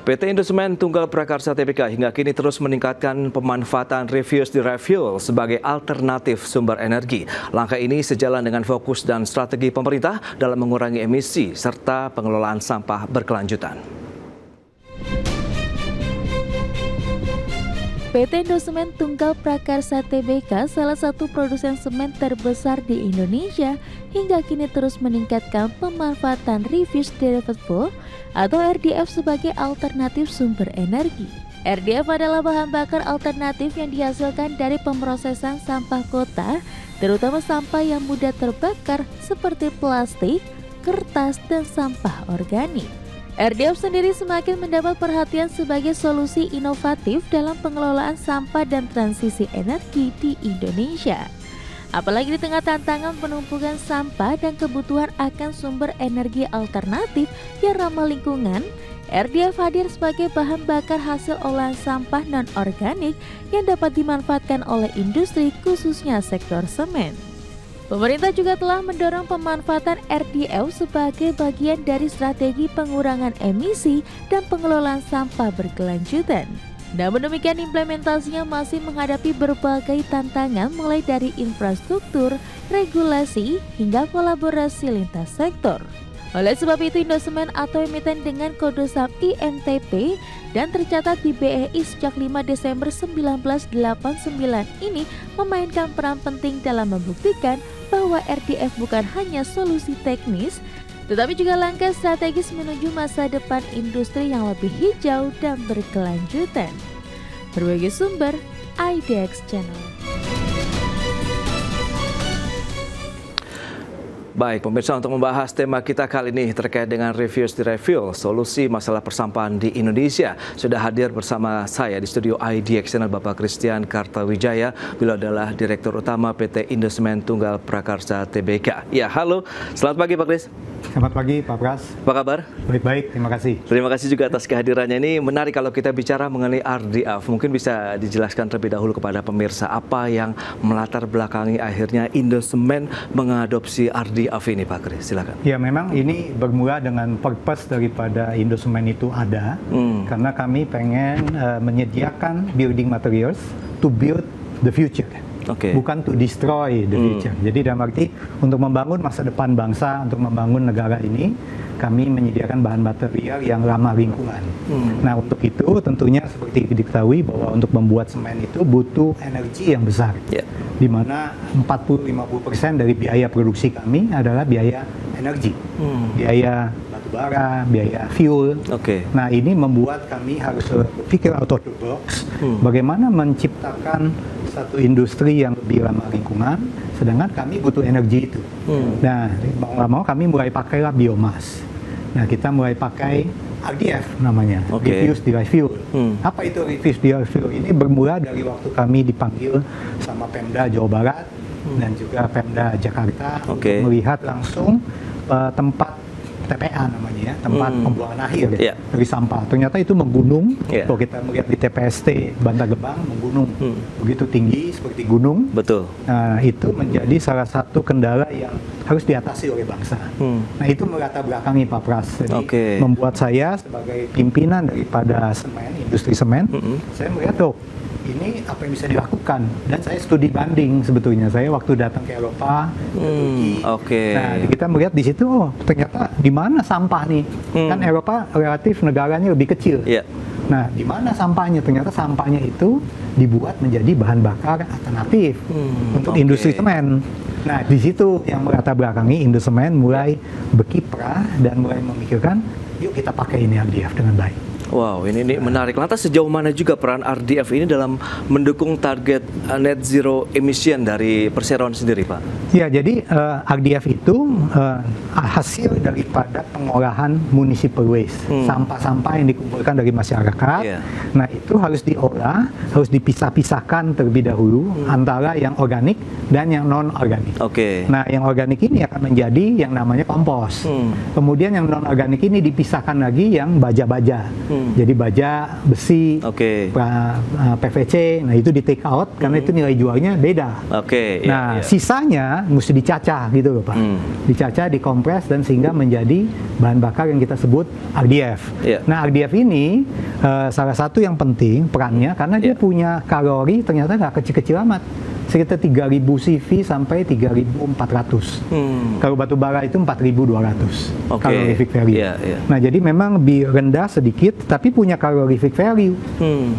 PT Indosemen Tunggal Prakarsa Tbk hingga kini terus meningkatkan pemanfaatan refuse refuel sebagai alternatif sumber energi. Langkah ini sejalan dengan fokus dan strategi pemerintah dalam mengurangi emisi serta pengelolaan sampah berkelanjutan. PT Indosemen Tunggal Prakarsa Tbk, salah satu produsen semen terbesar di Indonesia, hingga kini terus meningkatkan pemanfaatan refuse derived fuel atau RDF sebagai alternatif sumber energi. RDF adalah bahan bakar alternatif yang dihasilkan dari pemrosesan sampah kota, terutama sampah yang mudah terbakar seperti plastik, kertas, dan sampah organik. RDF sendiri semakin mendapat perhatian sebagai solusi inovatif dalam pengelolaan sampah dan transisi energi di Indonesia. Apalagi di tengah tantangan penumpukan sampah dan kebutuhan akan sumber energi alternatif yang ramah lingkungan, RDF hadir sebagai bahan bakar hasil olahan sampah non-organik yang dapat dimanfaatkan oleh industri, khususnya sektor semen. Pemerintah juga telah mendorong pemanfaatan RDF sebagai bagian dari strategi pengurangan emisi dan pengelolaan sampah berkelanjutan. Namun demikian, implementasinya masih menghadapi berbagai tantangan mulai dari infrastruktur, regulasi, hingga kolaborasi lintas sektor. Oleh sebab itu, Indosemen atau emiten dengan kode saham INTP dan tercatat di BEI sejak 5 Desember 1989 ini memainkan peran penting dalam membuktikan bahwa RDF bukan hanya solusi teknis, tetapi juga langkah strategis menuju masa depan industri yang lebih hijau dan berkelanjutan. Berbagai sumber, IDX Channel. Baik, pemirsa, untuk membahas tema kita kali ini terkait dengan refuse refuel, solusi masalah persampahan di Indonesia, sudah hadir bersama saya di studio IDX Channel Bapak Christian Kartawijaya. Beliau adalah Direktur Utama PT Indosemen Tunggal Prakarsa Tbk. Ya, halo. Selamat pagi Pak Kris. Selamat pagi Pak Pras. Apa kabar? Baik-baik, terima kasih. Terima kasih juga atas kehadirannya. Ini menarik kalau kita bicara mengenai RDF. Mungkin bisa dijelaskan terlebih dahulu kepada pemirsa apa yang melatar belakangi akhirnya Indosemen mengadopsi RDF ini, Pak Kris. Silakan. Ya, memang ini bermula dengan purpose daripada Indosemen itu ada, karena kami pengen menyediakan building materials to build the future. Bukan to destroy the future. Jadi dalam arti untuk membangun masa depan bangsa, untuk membangun negara ini, kami menyediakan bahan material yang ramah lingkungan. Nah, untuk itu tentunya seperti diketahui bahwa untuk membuat semen itu butuh energi yang besar. Di mana 40-50% dari biaya produksi kami adalah biaya energi. Biaya batubara, biaya fuel. Nah, ini membuat kami harus berpikir out of the box, bagaimana menciptakan satu industri yang lebih ramah lingkungan, sedangkan kami butuh energi itu. Nah, mau nggak mau kami mulai pakailah biomas. Nah, kita mulai pakai RDF namanya, Refuse Derived Fuel. Apa itu Refuse Derived Fuel? Ini bermula dari waktu kami dipanggil sama Pemda Jawa Barat dan juga Pemda Jakarta untuk melihat langsung tempat TPA namanya ya, tempat pembuangan akhir dari sampah. Ternyata itu menggunung. Kalau kita melihat di TPST Bantar Gebang, menggunung begitu tinggi seperti gunung. Betul. Nah, itu menjadi salah satu kendala yang harus diatasi oleh bangsa. Nah, itu melatar belakangi Pak Pras. Jadi membuat saya sebagai pimpinan daripada semen, industri semen, saya melihat ini apa yang bisa dilakukan, dan saya studi banding sebetulnya. Saya waktu datang ke Eropa, ke Turki, nah kita melihat di situ, ternyata di mana sampah nih? Kan Eropa relatif negaranya lebih kecil. Nah, di mana sampahnya? Ternyata sampahnya itu dibuat menjadi bahan bakar alternatif untuk industri semen. Nah, di situ yang melatar belakangi Indosemen mulai berkiprah dan mulai memikirkan, yuk kita pakai ini RDF dengan baik. Wow, ini menarik. Lantas sejauh mana juga peran RDF ini dalam mendukung target net zero emission dari Perseroan sendiri, Pak? Ya, jadi RDF itu hasil daripada pengolahan municipal waste, sampah-sampah yang dikumpulkan dari masyarakat. Nah, itu harus diolah, harus dipisah-pisahkan terlebih dahulu antara yang organik dan yang non-organik. Nah, yang organik ini akan menjadi yang namanya kompos. Kemudian yang non-organik ini dipisahkan lagi yang baja-baja. Jadi baja, besi, PVC, nah itu di take out karena itu nilai jualnya beda. Nah, sisanya mesti dicacah gitu loh Pak. Dicacah, dikompres dan sehingga menjadi bahan bakar yang kita sebut RDF. Nah, RDF ini salah satu yang penting perannya karena dia punya kalori ternyata nggak kecil-kecil amat. Sekitar 3.000 CV sampai 3.400. Kalau batu bara itu 4.200 calorific value. Nah, jadi memang lebih rendah sedikit, tapi punya calorific value.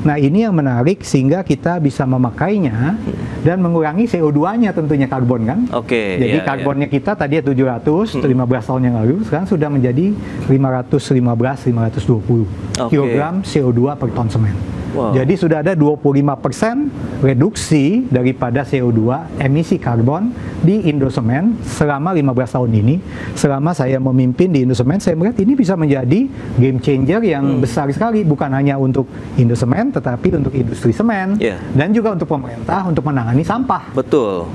Nah, ini yang menarik sehingga kita bisa memakainya dan mengurangi CO2-nya tentunya karbon kan. Jadi karbonnya kita tadi 700, 15 tahun yang lalu, sekarang sudah menjadi 520 kilogram CO2 per ton semen. Jadi sudah ada 25% reduksi daripada CO2 emisi karbon di Indosemen selama 15 tahun ini. Selama saya memimpin di Indosemen, saya melihat ini bisa menjadi game changer yang besar sekali, bukan hanya untuk Indosemen tetapi untuk industri semen dan juga untuk pemerintah untuk menangani sampah.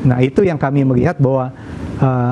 Nah, itu yang kami melihat bahwa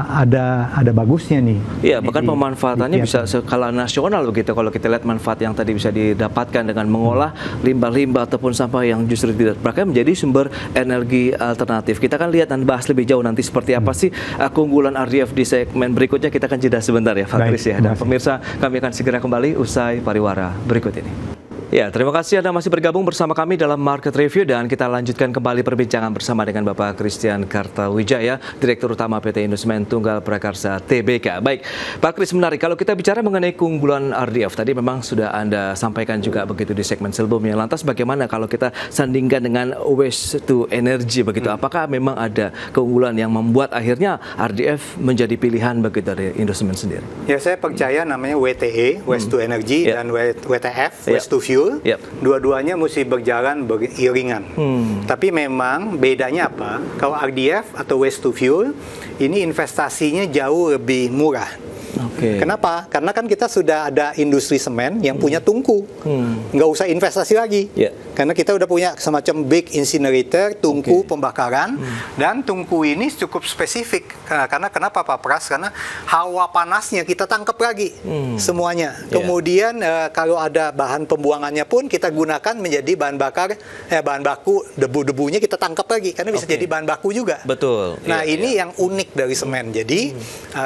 ada bagusnya nih. Bahkan pemanfaatannya bisa skala nasional begitu kalau kita lihat manfaat yang tadi bisa didapatkan dengan mengolah limbah-limbah ataupun sampah yang justru tidak terpakai menjadi sumber energi alternatif. Kita akan lihat dan bahas lebih jauh nanti seperti apa sih keunggulan RDF di segmen berikutnya. Kita akan jeda sebentar ya Pak Kris ya. Dan pemirsa, kami akan segera kembali usai pariwara berikut ini. Ya, terima kasih Anda masih bergabung bersama kami dalam Market Review dan kita lanjutkan kembali perbincangan bersama dengan Bapak Christian Kartawijaya, Direktur Utama PT Indosemen Tunggal Prakarsa Tbk. Baik, Pak Kris, menarik. Kalau kita bicara mengenai keunggulan RDF, tadi memang sudah Anda sampaikan juga begitu di segmen sebelumnya. Lantas bagaimana kalau kita sandingkan dengan waste to energy begitu? Apakah memang ada keunggulan yang membuat akhirnya RDF menjadi pilihan begitu dari Indosemen sendiri? Ya, saya percaya namanya WTE, waste to energy, dan WTF, waste to fuel. Dua-duanya mesti berjalan beriringan. Tapi memang bedanya apa? Kalau RDF atau waste to fuel, ini investasinya jauh lebih murah. Kenapa? Karena kan kita sudah ada industri semen yang punya tungku, nggak usah investasi lagi. Karena kita udah punya semacam big incinerator, tungku pembakaran, dan tungku ini cukup spesifik. Karena kenapa Pak Pras? Karena hawa panasnya kita tangkap lagi semuanya. Kemudian kalau ada bahan pembuangannya pun kita gunakan menjadi bahan bakar, bahan baku, debu-debunya kita tangkap lagi, karena bisa jadi bahan baku juga. Nah, ini yang unik dari semen. Jadi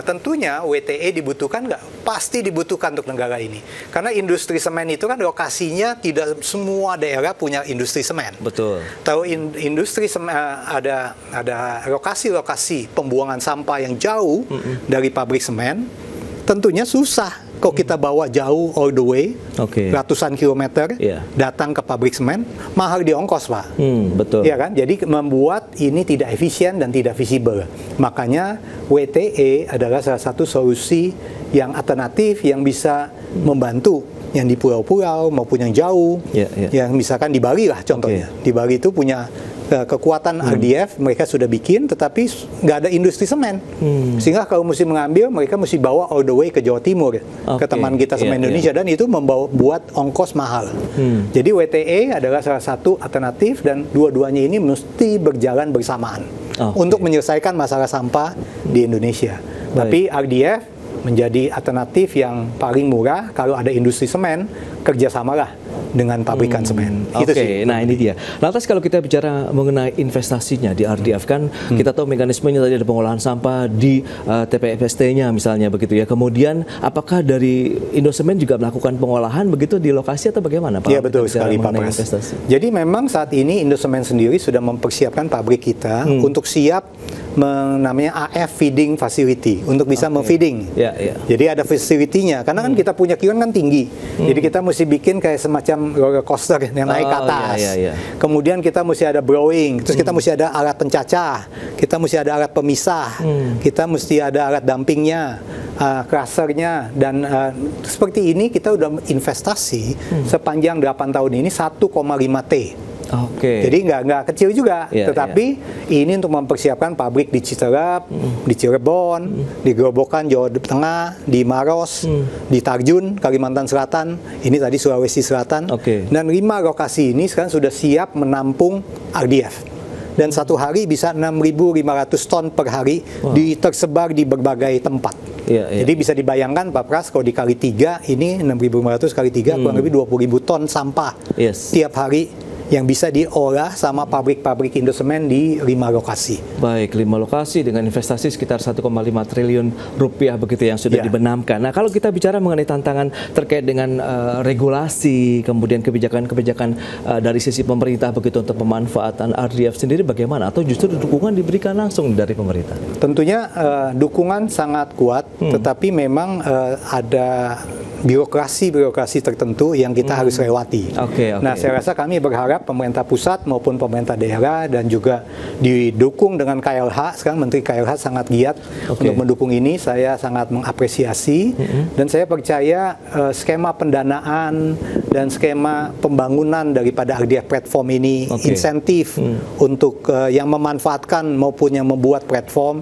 tentunya WTE dibutuhkan nggak? Pasti dibutuhkan untuk negara ini. Karena industri semen itu kan lokasinya tidak semua daerah punya industri semen. Tahu industri semen, ada lokasi-lokasi pembuangan sampah yang jauh dari pabrik semen, tentunya susah. Kalau kita bawa jauh all the way, ratusan kilometer, datang ke pabrik semen, mahal di ongkos Pak. Iya kan? Jadi membuat ini tidak efisien dan tidak visible. Makanya WTE adalah salah satu solusi yang alternatif yang bisa membantu yang di pulau-pulau maupun yang jauh, yang misalkan di Bali lah contohnya. Di Bali itu punya kekuatan RDF, mereka sudah bikin, tetapi nggak ada industri semen. Sehingga kalau mesti mengambil, mereka mesti bawa all the way ke Jawa Timur, ke teman kita Semen Indonesia, dan itu buat ongkos mahal. Jadi WTE adalah salah satu alternatif, dan dua-duanya ini mesti berjalan bersamaan untuk menyelesaikan masalah sampah di Indonesia. Tapi RDF menjadi alternatif yang paling murah kalau ada industri semen, kerjasamalah dengan pabrikan semen. Itu sih. Nah ini dia. Lantas kalau kita bicara mengenai investasinya di RDF kan, kita tahu mekanismenya tadi ada pengolahan sampah di TPFST-nya misalnya begitu ya. Kemudian apakah dari Indosemen juga melakukan pengolahan begitu di lokasi atau bagaimana Pak? Iya betul sekali Pak Pras. Jadi memang saat ini Indosemen sendiri sudah mempersiapkan pabrik kita untuk siap namanya AF feeding facility untuk bisa memfeeding. Jadi ada facility-nya karena kan kita punya kion kan tinggi. Jadi kita mesti bikin kayak semacam roller coaster yang naik ke atas. Kemudian kita mesti ada blowing, terus kita mesti ada alat pencacah, kita mesti ada alat pemisah, kita mesti ada alat dampingnya, crushernya, dan seperti ini kita udah investasi sepanjang 8 tahun ini 1,5 T. Jadi nggak kecil juga, tetapi ini untuk mempersiapkan pabrik di Citerap, di Cirebon, di Gerobokan Jawa Tengah, di Maros, di Tarjun Kalimantan Selatan, ini tadi Sulawesi Selatan, dan 5 lokasi ini sekarang sudah siap menampung RDF. Dan satu hari bisa 6.500 ton per hari tersebar di berbagai tempat. Jadi bisa dibayangkan Pak Pras, kalau dikali 3 ini 6.500 kali 3 kurang lebih 20.000 ton sampah tiap hari yang bisa diolah sama pabrik-pabrik Indosemen di 5 lokasi. Baik, 5 lokasi dengan investasi sekitar 1,5 triliun rupiah begitu yang sudah dibenamkan. Nah, kalau kita bicara mengenai tantangan terkait dengan regulasi, kemudian kebijakan-kebijakan dari sisi pemerintah begitu untuk pemanfaatan RDF sendiri bagaimana? Atau justru dukungan diberikan langsung dari pemerintah? Tentunya dukungan sangat kuat, tetapi memang ada birokrasi tertentu yang kita harus lewati. Nah, saya rasa kami berharap pemerintah pusat maupun pemerintah daerah dan juga didukung dengan KLH. Sekarang Menteri KLH sangat giat untuk mendukung ini. Saya sangat mengapresiasi dan saya percaya skema pendanaan dan skema pembangunan daripada RDF platform ini, insentif untuk yang memanfaatkan maupun yang membuat platform,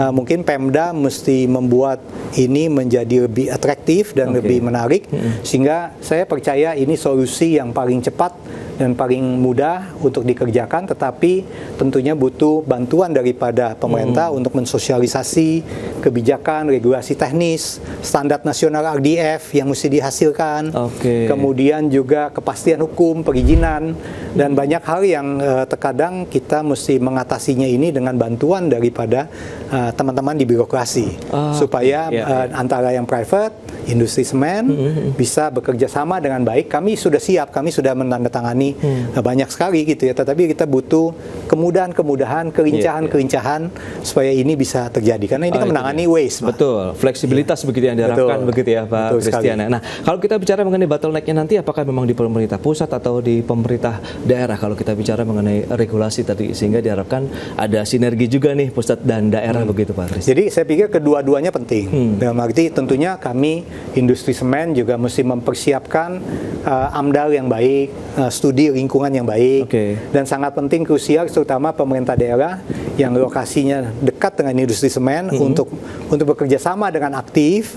mungkin Pemda mesti membuat ini menjadi lebih atraktif dan lebih menarik, sehingga saya percaya ini solusi yang paling cepat dan paling mudah untuk dikerjakan, tetapi tentunya butuh bantuan daripada pemerintah untuk mensosialisasi kebijakan, regulasi teknis, standar nasional RDF yang mesti dihasilkan, kemudian juga kepastian hukum, perizinan, dan banyak hal yang terkadang kita mesti mengatasinya ini dengan bantuan daripada teman-teman di birokrasi, supaya antara yang private, industri semen bisa bekerja sama dengan baik. Kami sudah siap, kami sudah menandatangani banyak sekali gitu ya, tetapi kita butuh kemudahan-kemudahan, kelincahan supaya ini bisa terjadi, karena ini kan menangani waste. Betul, fleksibilitas begitu yang diharapkan begitu ya Pak Christian. Nah, kalau kita bicara mengenai bottleneck-nya nanti, apakah memang di pemerintah pusat atau di pemerintah daerah kalau kita bicara mengenai regulasi tadi, sehingga diharapkan ada sinergi juga nih pusat dan daerah begitu Pak Christian? Jadi saya pikir kedua-duanya penting. Dalam arti tentunya kami industri semen juga mesti mempersiapkan AMDAL yang baik, studi lingkungan yang baik, dan sangat penting krusial terutama pemerintah daerah yang lokasinya dekat dengan industri semen untuk bekerja sama dengan aktif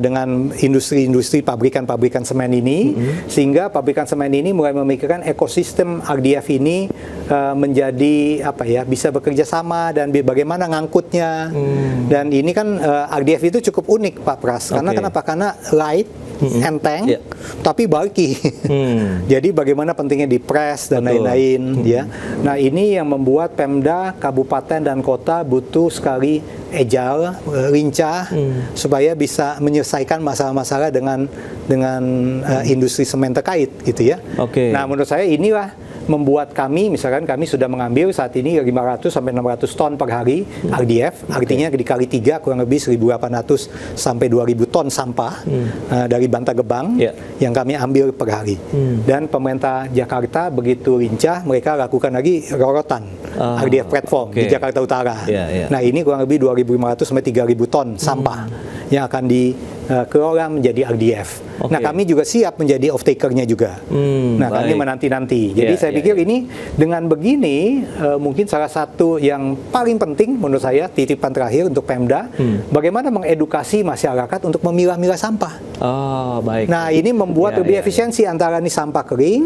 dengan industri-industri pabrikan-pabrikan semen ini, sehingga pabrikan semen ini mulai memikirkan ekosistem RDF ini menjadi bisa bekerja sama dan bagaimana ngangkutnya. Dan ini kan RDF itu cukup unik Pak Pras, karena kenapa? Karena light, enteng, tapi bulky. Jadi bagaimana pentingnya dipres dan lain-lain ya. Nah, ini yang membuat Pemda, kabupaten dan kota butuh sekali agile, lincah, supaya bisa menyelesaikan masalah-masalah dengan industri semen terkait gitu ya. Nah, menurut saya inilah membuat kami, misalkan kami sudah mengambil saat ini 500 sampai 600 ton per hari RDF, artinya dikali 3 kurang lebih 1.800 sampai 2.000 ton sampah dari Bantar Gebang yang kami ambil per hari. Dan pemerintah Jakarta begitu lincah, mereka lakukan lagi rorotan RDF platform di Jakarta Utara. Nah, ini kurang lebih 2.500 sampai 3.000 ton sampah yang akan dikelola menjadi RDF. Nah, kami juga siap menjadi off-taker-nya juga. Nah, kami menanti-nanti. Jadi saya pikir ini dengan begini mungkin salah satu yang paling penting menurut saya, titipan terakhir untuk Pemda, bagaimana mengedukasi masyarakat untuk memilah-milah sampah. Nah, ini membuat lebih efisiensi antara ini sampah kering,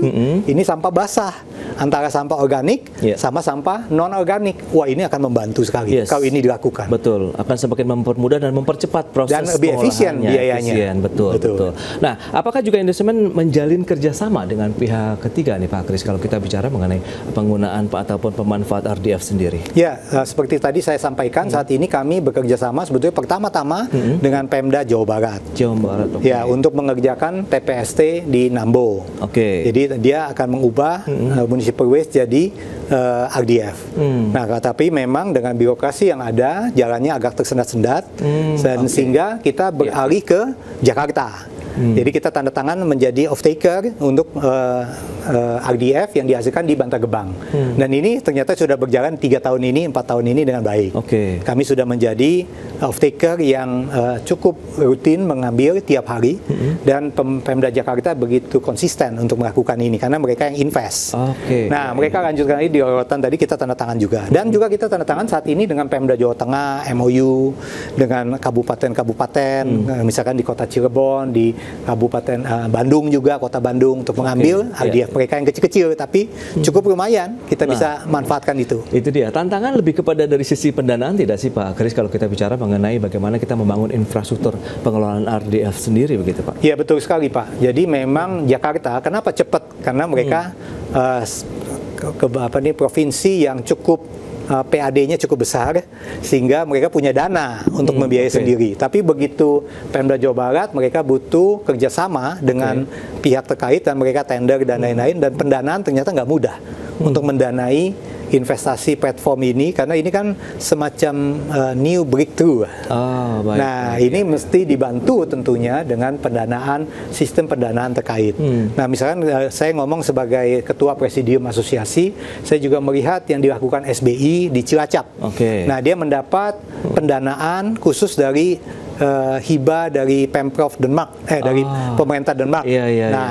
ini sampah basah, antara sampah organik sama sampah non-organik. Wah, ini akan membantu sekali kalau ini dilakukan. Betul, akan semakin mempermudah dan mempercepat proses dan lebih efisien biayanya. Betul. Nah, apakah juga Indosemen menjalin kerjasama dengan pihak ketiga nih Pak Kris kalau kita bicara mengenai penggunaan ataupun pemanfaat RDF sendiri? Ya, seperti tadi saya sampaikan, saat ini kami bekerja sama sebetulnya pertama-tama dengan Pemda Jawa Barat. Ya, untuk mengerjakan TPST di Nambo. Jadi dia akan mengubah municipal waste jadi RDF. Nah, tapi memang dengan birokrasi yang ada, jalannya agak tersendat-sendat, dan sehingga kita beralih ke Jakarta. Jadi kita tanda tangan menjadi off-taker untuk RDF yang dihasilkan di Bantar Gebang. Dan ini ternyata sudah berjalan 3 tahun ini, 4 tahun ini dengan baik. Kami sudah menjadi off-taker yang cukup rutin mengambil tiap hari, dan Pemda Jakarta begitu konsisten untuk melakukan ini karena mereka yang invest. Nah, mereka lanjutkan lagi di rorotan tadi kita tanda tangan juga. Dan juga kita tanda tangan saat ini dengan Pemda Jawa Tengah, MOU dengan kabupaten-kabupaten, misalkan di Kota Cirebon, di Kabupaten Bandung juga, Kota Bandung untuk mengambil RDF mereka yang kecil-kecil, tapi cukup lumayan kita bisa manfaatkan itu. Itu dia, tantangan lebih kepada dari sisi pendanaan tidak sih Pak Kris kalau kita bicara mengenai bagaimana kita membangun infrastruktur pengelolaan RDF sendiri begitu Pak? Iya betul sekali Pak. Jadi memang Jakarta kenapa cepat? Karena mereka provinsi yang cukup PAD-nya cukup besar sehingga mereka punya dana untuk membiayai sendiri. Tapi begitu Pemda Jawa Barat mereka butuh kerjasama dengan pihak terkait dan mereka tender dan lain-lain, dan pendanaan ternyata nggak mudah untuk mendanai investasi platform ini karena ini kan semacam new breakthrough. Ini mesti dibantu tentunya dengan pendanaan, sistem pendanaan terkait. Nah, misalkan saya ngomong sebagai ketua presidium asosiasi, saya juga melihat yang dilakukan SBI di Cilacap. Nah, dia mendapat pendanaan khusus dari hibah dari Pemprov Denmark, dari pemerintah Denmark.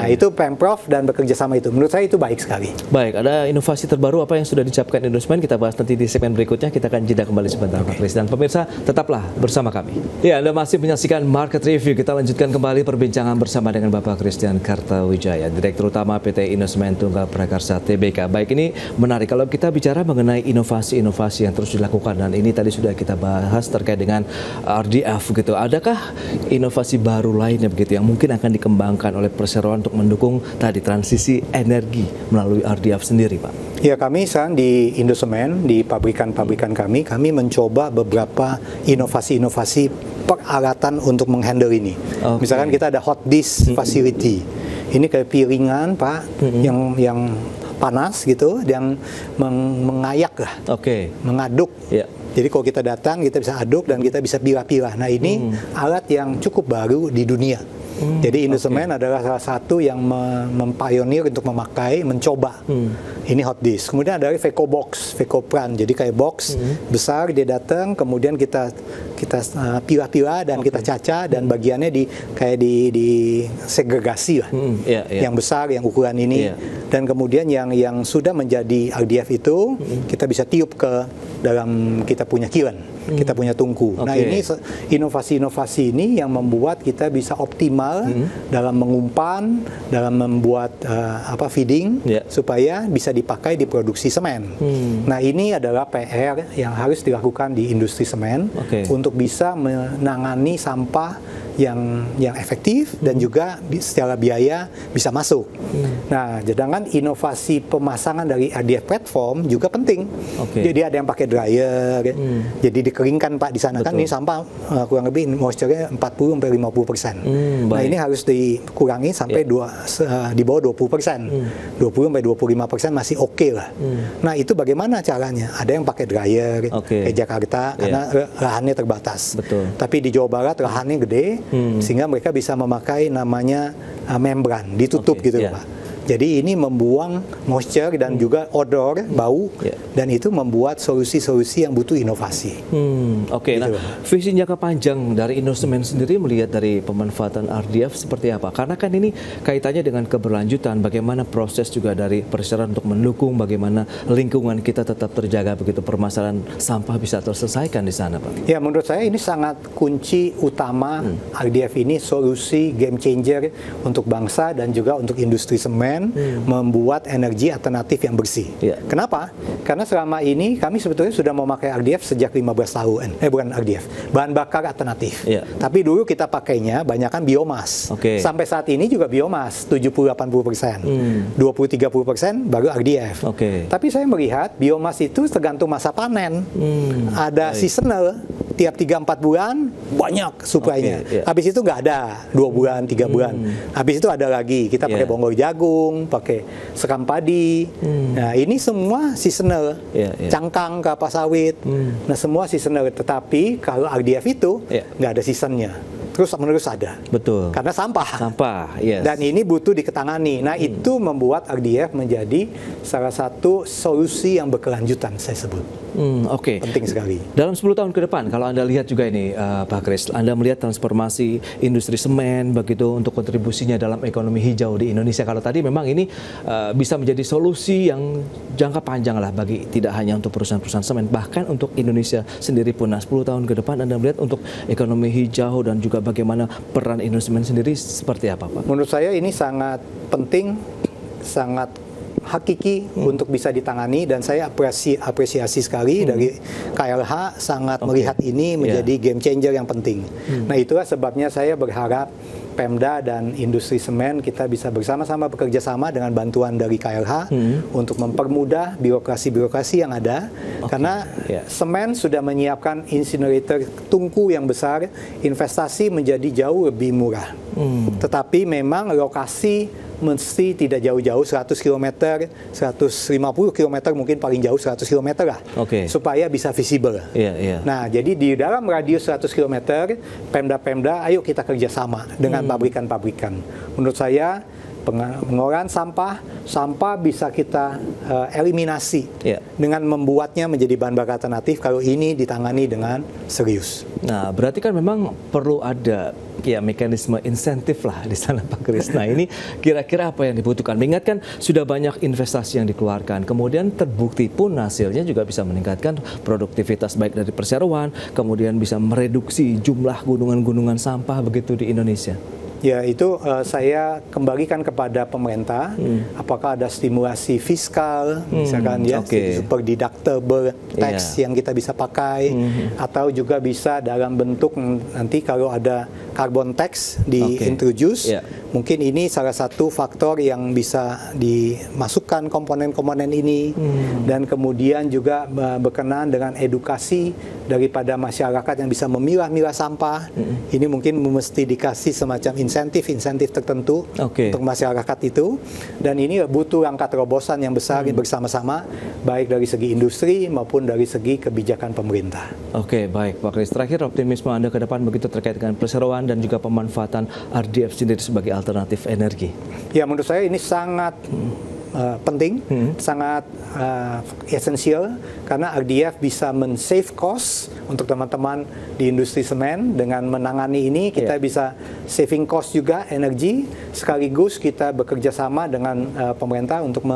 Itu Pemprov dan bekerja sama itu. Menurut saya itu baik sekali. Baik, ada inovasi terbaru apa yang sudah dicapkan Indosemen? Kita bahas nanti di segmen berikutnya. Kita akan jeda kembali sebentar, Pak Kris. Dan pemirsa, tetaplah bersama kami. Ya, Anda masih menyaksikan Market Review. Kita lanjutkan kembali perbincangan bersama dengan Bapak Christian Kartawijaya, Direktur Utama PT Indosemen Tunggal Prakarsa Tbk. Baik, ini menarik kalau kita bicara mengenai inovasi-inovasi yang terus dilakukan, dan ini tadi sudah kita bahas terkait dengan RDF gitu. Adakah inovasi baru lainnya begitu yang mungkin akan dikembangkan oleh perseroan untuk mendukung tadi transisi energi melalui RDF sendiri, Pak? Ya, kami sekarang di Indosemen, di pabrikan-pabrikan kami mencoba beberapa inovasi-inovasi peralatan untuk menghandle ini. Misalkan kita ada hot dish facility. Ini kayak piringan, Pak, yang panas gitu, yang mengayak lah, mengaduk. Jadi kalau kita datang, kita bisa aduk dan kita bisa pilah-pilah. Nah, ini alat yang cukup baru di dunia. Jadi Indosemen adalah salah satu yang mempionir untuk mencoba. Ini hot dish. Kemudian ada Veco Box, Veco Pran. Jadi kayak box besar, dia datang, kemudian kita pilah-pilah dan kita caca, dan bagiannya kayak di segregasi lah. Yang besar, yang ukuran ini. Dan kemudian yang sudah menjadi RDF itu kita bisa tiup ke dalam kita punya kiln. Kita punya tungku. Nah, ini inovasi-inovasi ini yang membuat kita bisa optimal dalam mengumpan, dalam membuat feeding supaya bisa dipakai di produksi semen. Nah, ini adalah PR yang harus dilakukan di industri semen untuk bisa menangani sampah yang efektif dan juga secara biaya bisa masuk. Nah, sedangkan inovasi pemasangan dari RDF platform juga penting. Jadi ada yang pakai dryer, jadi dikeringkan Pak di sana. Kan ini sampah kurang lebih moisture-nya 40-50%. Nah, ini harus dikurangi sampai di bawah 20%. 20-25% masih oke lah. Nah, itu bagaimana caranya? Ada yang pakai dryer kayak Jakarta karena lahannya terbatas. Tapi di Jawa Barat lahannya gede, sehingga mereka bisa memakai namanya membran, ditutup gitu Pak. Jadi ini membuang moisture dan juga odor, bau, dan itu membuat solusi-solusi yang butuh inovasi. Gitu. Nah, visi jangka panjang dari Indosemen sendiri melihat dari pemanfaatan RDF seperti apa? Karena kan ini kaitannya dengan keberlanjutan, bagaimana proses juga dari perseroan untuk mendukung, bagaimana lingkungan kita tetap terjaga begitu, permasalahan sampah bisa terselesaikan di sana, Pak. Ya, menurut saya ini sangat kunci utama RDF ini, solusi game changer untuk bangsa dan juga untuk industri semen. Membuat energi alternatif yang bersih. Kenapa? Karena selama ini kami sebetulnya sudah memakai RDF sejak 15 tahun. Bukan RDF, bahan bakar alternatif. Tapi dulu kita pakainya banyakkan biomas. Sampai saat ini juga biomas 70-80%. 20-30% baru RDF. Tapi saya melihat biomas itu tergantung masa panen. Ada seasonal. Tiap 3-4 bulan banyak suplainya. Habis itu nggak ada 2 bulan, 3 bulan. Habis itu ada lagi. Kita pakai bonggol jagung, pakai sekam padi. Nah, ini semua seasonal. Cangkang, kelapa sawit. Nah, semua seasonal. Tetapi kalau RDF itu nggak ada seasonnya. Terus-menerus ada. Karena sampah. Dan ini butuh diketangani. Nah, itu membuat RDF menjadi salah satu solusi yang berkelanjutan, saya sebut. Oke. Penting sekali. Dalam 10 tahun ke depan, kalau Anda lihat juga ini, Pak Kris, Anda melihat transformasi industri semen begitu untuk kontribusinya dalam ekonomi hijau di Indonesia. Kalau tadi memang ini bisa menjadi solusi yang jangka panjang lah bagi tidak hanya untuk perusahaan-perusahaan semen, bahkan untuk Indonesia sendiri pun. Nah, 10 tahun ke depan Anda melihat untuk ekonomi hijau dan juga bagaimana peran industri semen sendiri seperti apa, Pak? Menurut saya ini sangat penting, sangat hakiki untuk bisa ditangani, dan saya apresiasi sekali dari KLH sangat melihat ini menjadi game changer yang penting. Nah, itulah sebabnya saya berharap Pemda dan industri semen kita bisa bersama-sama bekerja sama dengan bantuan dari KLH untuk mempermudah birokrasi-birokrasi yang ada, karena semen sudah menyiapkan incinerator tungku yang besar, investasi menjadi jauh lebih murah. Tetapi memang lokasi mesti tidak jauh-jauh, 100 km, 150 km, mungkin paling jauh 100 km lah, supaya bisa visible. Nah, jadi di dalam radius 100 km, Pemda-Pemda, ayo kita kerjasama dengan pabrikan-pabrikan. Menurut saya, pengolahan sampah bisa kita eliminasi dengan membuatnya menjadi bahan bakar alternatif kalau ini ditangani dengan serius. Nah, berarti kan memang perlu ada mekanisme insentif lah di sana, Pak Kris. Nah, ini kira-kira apa yang dibutuhkan? Mengingatkan sudah banyak investasi yang dikeluarkan, kemudian terbukti pun hasilnya juga bisa meningkatkan produktivitas baik dari perseroan, kemudian bisa mereduksi jumlah gunungan-gunungan sampah begitu di Indonesia. Ya, itu saya kembalikan kepada pemerintah. Apakah ada stimulasi fiskal, misalkan super deductible tax yang kita bisa pakai, atau juga bisa dalam bentuk nanti kalau ada carbon tax diintroduce, mungkin ini salah satu faktor yang bisa dimasukkan komponen-komponen ini, dan kemudian juga berkenaan dengan edukasi daripada masyarakat yang bisa memilah-milah sampah. Ini mungkin mesti dikasih semacam insentif tertentu untuk masyarakat itu, dan ini butuh langkah terobosan yang besar bersama-sama, baik dari segi industri maupun dari segi kebijakan pemerintah. Oke, baik Pak Kris. Terakhir, optimisme Anda ke depan begitu terkait dengan perseroan dan juga pemanfaatan RDF sendiri sebagai alternatif energi? Ya, menurut saya ini sangat penting, sangat esensial, karena RDF bisa men-save cost untuk teman-teman di industri semen. Dengan menangani ini kita bisa saving cost juga energi, sekaligus kita bekerja sama dengan pemerintah untuk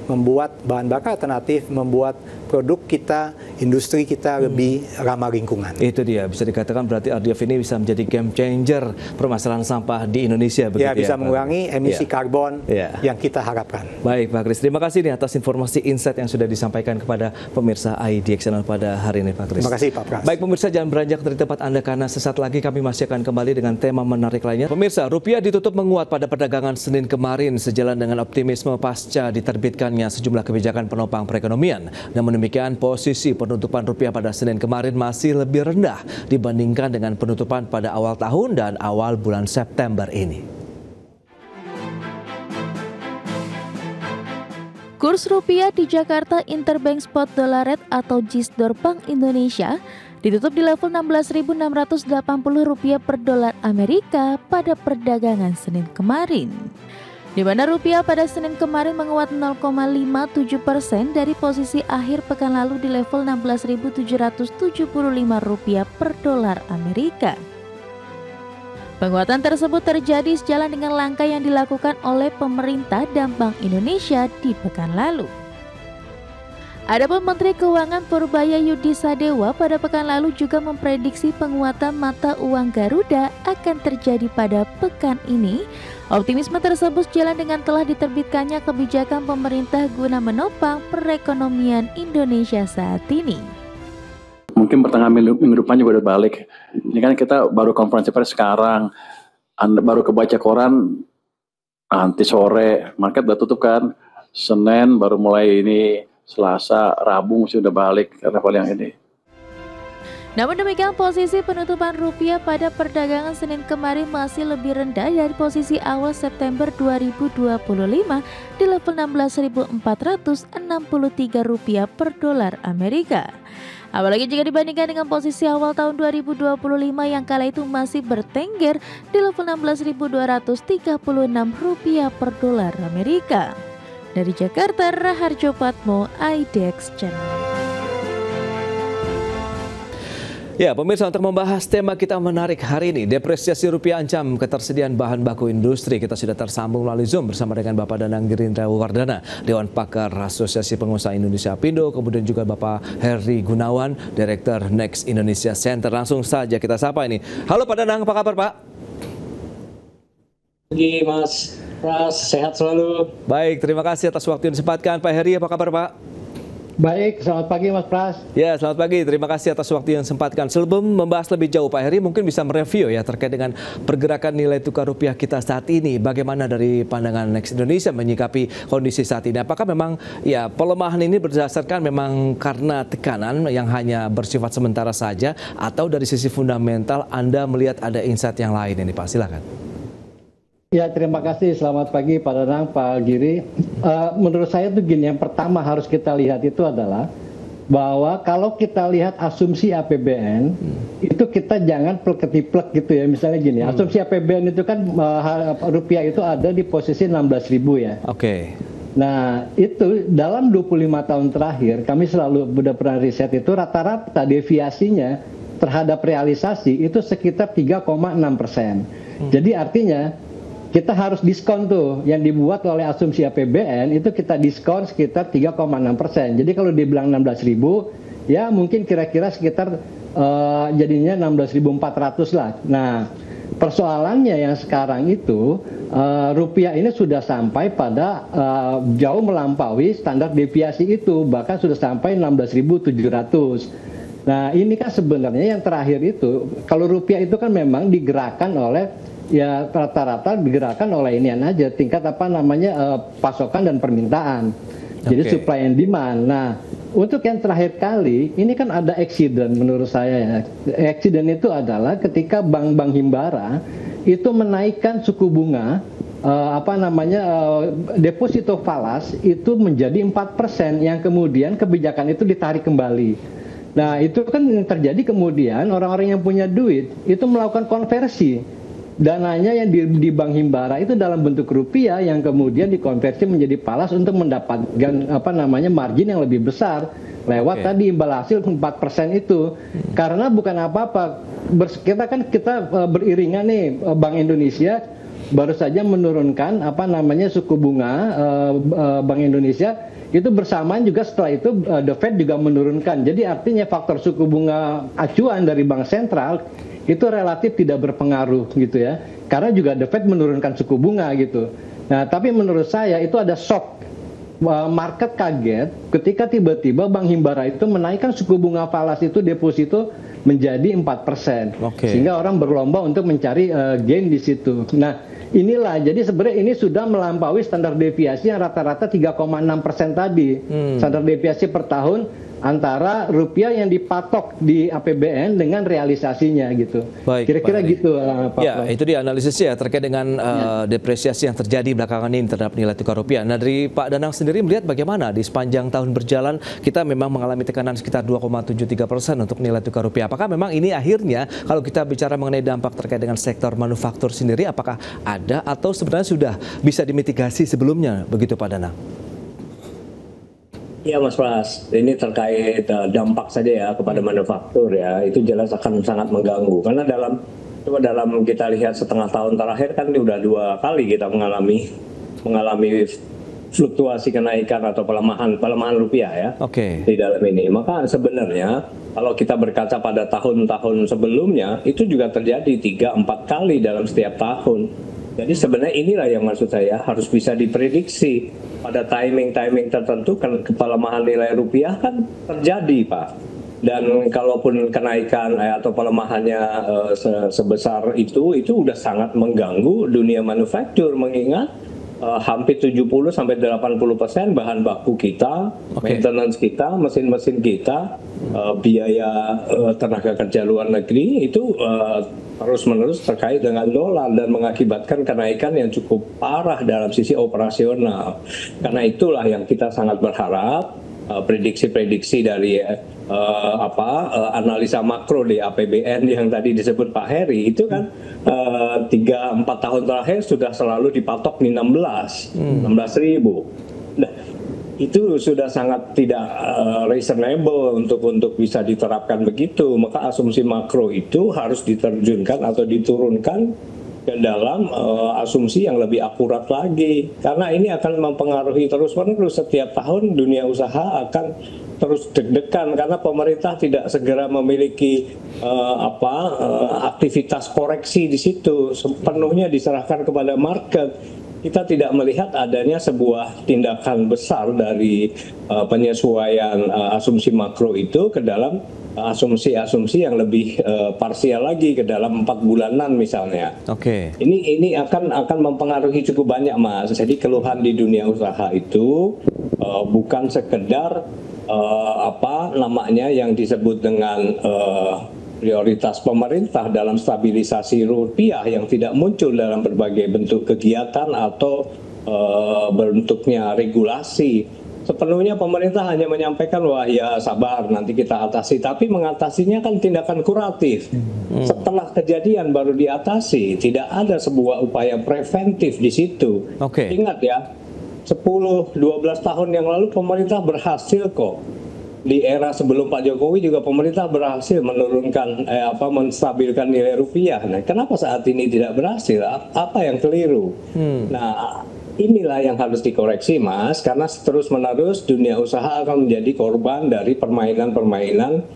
membuat bahan bakar alternatif, membuat produk kita, industri kita lebih ramah lingkungan. Itu dia, bisa dikatakan berarti RDF ini bisa menjadi game changer permasalahan sampah di Indonesia. Ya, bisa mengurangi emisi karbon yang kita harapkan. Baik Pak Kris, terima kasih nih atas informasi insight yang sudah disampaikan kepada pemirsa IDX Channel pada hari ini, Pak Kris. Terima kasih Pak Pras. Baik pemirsa, jangan beranjak dari tempat Anda karena sesaat lagi kami masih akan kembali dengan tema menarik lainnya. Pemirsa, rupiah ditutup menguat pada perdagangan Senin kemarin sejalan dengan optimisme pasca diterbitkannya sejumlah kebijakan penopang perekonomian. Namun demikian, posisi penutupan rupiah pada Senin kemarin masih lebih rendah dibandingkan dengan penutupan pada awal tahun dan awal bulan September ini. Kurs rupiah di Jakarta Interbank Spot Dollar Rate atau JISDOR Bank Indonesia ditutup di level Rp16.680 per dolar Amerika pada perdagangan Senin kemarin. Di mana rupiah pada Senin kemarin menguat 0,57% dari posisi akhir pekan lalu di level Rp16.775 per dolar Amerika. Penguatan tersebut terjadi sejalan dengan langkah yang dilakukan oleh pemerintah dan Bank Indonesia di pekan lalu. Adapun Menteri Keuangan Purbaya Yudi Sadewa pada pekan lalu juga memprediksi penguatan mata uang Garuda akan terjadi pada pekan ini. Optimisme tersebut sejalan dengan telah diterbitkannya kebijakan pemerintah guna menopang perekonomian Indonesia saat ini. Mungkin pertengahan minggu depan juga udah balik. Ini kan kita baru konferensi pers sekarang, Anda baru kebaca koran nanti sore, market udah tutup kan. Senin baru mulai ini, Selasa, Rabu sudah balik ke level yang ini. Namun demikian, posisi penutupan rupiah pada perdagangan Senin kemarin masih lebih rendah dari posisi awal September 2025 di level Rp16.463 per dolar Amerika. Apalagi jika dibandingkan dengan posisi awal tahun 2025 yang kala itu masih bertengger di level Rp16.236 per dolar Amerika. Dari Jakarta, Raharjo Patmo, IDX Channel. Ya, pemirsa, untuk membahas tema kita menarik hari ini, depresiasi rupiah ancam ketersediaan bahan baku industri. Kita sudah tersambung melalui Zoom bersama dengan Bapak Danang Girindra Wardana, Dewan Pakar Asosiasi Pengusaha Indonesia Apindo, kemudian juga Bapak Heri Gunawan, Direktur Next Indonesia Center. Langsung saja kita sapa ini. Halo Pak Danang, apa kabar Pak? Pagi Mas Pras, sehat selalu. Baik, terima kasih atas waktu yang disempatkan. Pak Heri, apa kabar Pak? Baik, selamat pagi Mas Pras. Ya, selamat pagi. Terima kasih atas waktu yang sempatkan. Sebelum membahas lebih jauh, Pak Heri mungkin bisa mereview ya terkait dengan pergerakan nilai tukar rupiah kita saat ini. Bagaimana dari pandangan Next Indonesia menyikapi kondisi saat ini? Apakah memang ya pelemahan ini berdasarkan memang karena tekanan yang hanya bersifat sementara saja, atau dari sisi fundamental Anda melihat ada insight yang lain ini, Pak? Silakan. Ya, terima kasih. Selamat pagi Pak Danang, Pak Giri. Menurut saya tuh gini, yang pertama harus kita lihat itu adalah bahwa kalau kita lihat asumsi APBN, itu kita jangan plek-ketiplek gitu ya. Misalnya gini, asumsi APBN itu kan rupiah itu ada di posisi 16.000 ya. Oke. Nah, itu dalam 25 tahun terakhir, kami selalu udah pernah riset itu rata-rata deviasinya terhadap realisasi itu sekitar 3,6%. Jadi artinya kita harus diskon tuh yang dibuat oleh asumsi APBN itu kita diskon sekitar 3,6%. Jadi kalau dibilang 16.000 ya mungkin kira-kira sekitar jadinya 16.400 lah. Nah, persoalannya yang sekarang itu rupiah ini sudah sampai pada jauh melampaui standar deviasi itu, bahkan sudah sampai 16.700. Nah, ini kan sebenarnya yang terakhir itu kalau rupiah itu kan memang digerakkan oleh ya rata-rata digerakkan oleh inian aja tingkat apa namanya pasokan dan permintaan. Jadi supply and demand. Nah, untuk yang terakhir kali ini kan ada accident menurut saya ya. Accident itu adalah ketika bank-bank himbara itu menaikkan suku bunga deposito falas itu menjadi 4% yang kemudian kebijakan itu ditarik kembali. Nah, itu kan yang terjadi kemudian orang-orang yang punya duit itu melakukan konversi. Dananya yang di bank himbara itu dalam bentuk rupiah yang kemudian dikonversi menjadi falas untuk mendapatkan margin yang lebih besar lewat tadi imbal hasil 4% itu. Karena bukan apa-apa, kita beriringan nih, Bank Indonesia baru saja menurunkan suku bunga Bank Indonesia itu bersamaan juga setelah itu The Fed juga menurunkan. Jadi artinya faktor suku bunga acuan dari bank sentral itu relatif tidak berpengaruh gitu ya. Karena juga The Fed menurunkan suku bunga gitu. Nah, tapi menurut saya itu ada shock. Market kaget ketika tiba-tiba Bank Himbara itu menaikkan suku bunga falas itu deposito menjadi 4%. Sehingga orang berlomba untuk mencari gain di situ. Nah, inilah jadi sebenarnya ini sudah melampaui standar deviasi yang rata-rata 3,6% tadi. Standar deviasi per tahun antara rupiah yang dipatok di APBN dengan realisasinya gitu. Baik, kira-kira gitu Pak. Ya, itu dia analisisnya terkait dengan depresiasi yang terjadi belakangan ini terhadap nilai tukar rupiah. Nah, dari Pak Danang sendiri melihat bagaimana di sepanjang tahun berjalan kita memang mengalami tekanan sekitar 2,73% untuk nilai tukar rupiah. Apakah memang ini akhirnya kalau kita bicara mengenai dampak terkait dengan sektor manufaktur sendiri, apakah ada atau sebenarnya sudah bisa dimitigasi sebelumnya, begitu Pak Danang? Ya Mas Pras, ini terkait dampak saja ya kepada manufaktur ya, itu jelas akan sangat mengganggu. Karena dalam kita lihat setengah tahun terakhir kan ini udah 2 kali kita mengalami fluktuasi kenaikan atau pelemahan rupiah ya di dalam ini. Maka sebenarnya kalau kita berkaca pada tahun-tahun sebelumnya itu juga terjadi 3-4 kali dalam setiap tahun. Jadi sebenarnya inilah yang maksud saya harus bisa diprediksi pada timing tertentu kan pelemahan nilai rupiah kan terjadi Pak. Dan kalaupun kenaikan atau pelemahannya sebesar itu udah sangat mengganggu dunia manufaktur, mengingat hampir 70-80% bahan baku kita, maintenance kita, mesin-mesin kita, biaya tenaga kerja luar negeri itu terus-menerus terkait dengan dolar dan mengakibatkan kenaikan yang cukup parah dalam sisi operasional. Karena itulah yang kita sangat berharap prediksi-prediksi dari analisa makro di APBN yang tadi disebut Pak Heri itu kan 3-4 tahun terakhir sudah selalu dipatok di 16.000. Nah, itu sudah sangat tidak reasonable untuk bisa diterapkan begitu. Maka asumsi makro itu harus diterjunkan atau diturunkan ke dalam asumsi yang lebih akurat lagi, karena ini akan mempengaruhi terus-menerus. Setiap tahun dunia usaha akan terus deg-degan karena pemerintah tidak segera memiliki aktivitas koreksi di situ, sepenuhnya diserahkan kepada market. Kita tidak melihat adanya sebuah tindakan besar dari penyesuaian asumsi makro itu ke dalam asumsi-asumsi yang lebih parsial lagi ke dalam 4 bulanan misalnya. Oke. Ini akan mempengaruhi cukup banyak, Mas. Jadi keluhan di dunia usaha itu bukan sekedar yang disebut dengan prioritas pemerintah dalam stabilisasi rupiah yang tidak muncul dalam berbagai bentuk kegiatan atau bentuknya regulasi. Sepenuhnya pemerintah hanya menyampaikan, wah ya sabar nanti kita atasi, tapi mengatasinya kan tindakan kuratif. Setelah kejadian baru diatasi, tidak ada sebuah upaya preventif di situ. Ingat ya, 10-12 tahun yang lalu pemerintah berhasil kok. Di era sebelum Pak Jokowi juga pemerintah berhasil menurunkan menstabilkan nilai rupiah. Nah, kenapa saat ini tidak berhasil? Apa yang keliru? Nah, inilah yang harus dikoreksi, Mas, karena terus-menerus dunia usaha akan menjadi korban dari permainan-permainan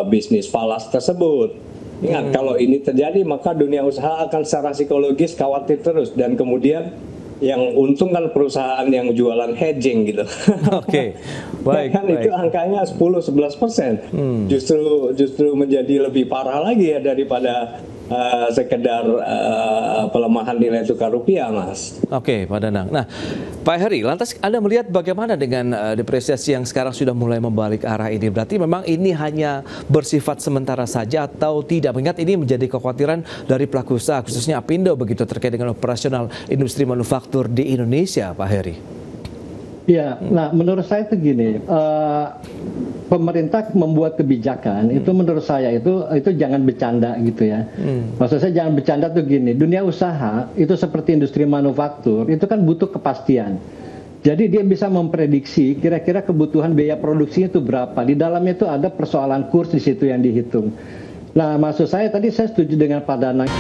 bisnis falas tersebut. Ingat, kalau ini terjadi maka dunia usaha akan secara psikologis khawatir terus, dan kemudian yang untung kan perusahaan yang jualan hedging gitu. Baik. Kan baik. Itu angkanya 10-11%. Justru menjadi lebih parah lagi ya daripada sekedar pelemahan nilai tukar rupiah, Mas. Pak Danang. Nah, Pak Heri, lantas Anda melihat bagaimana dengan depresiasi yang sekarang sudah mulai membalik arah ini? Berarti memang ini hanya bersifat sementara saja atau tidak? Mengingat ini menjadi kekhawatiran dari pelaku usaha, khususnya Apindo begitu, terkait dengan operasional industri manufaktur di Indonesia, Pak Heri. Ya, nah menurut saya itu gini, pemerintah membuat kebijakan itu menurut saya itu jangan bercanda gitu ya. Maksud saya jangan bercanda tuh gini, dunia usaha itu seperti industri manufaktur itu kan butuh kepastian. Jadi dia bisa memprediksi kira-kira kebutuhan biaya produksinya itu berapa. Di dalamnya itu ada persoalan kurs di situ yang dihitung. Nah maksud saya tadi saya setuju dengan Pak Danang.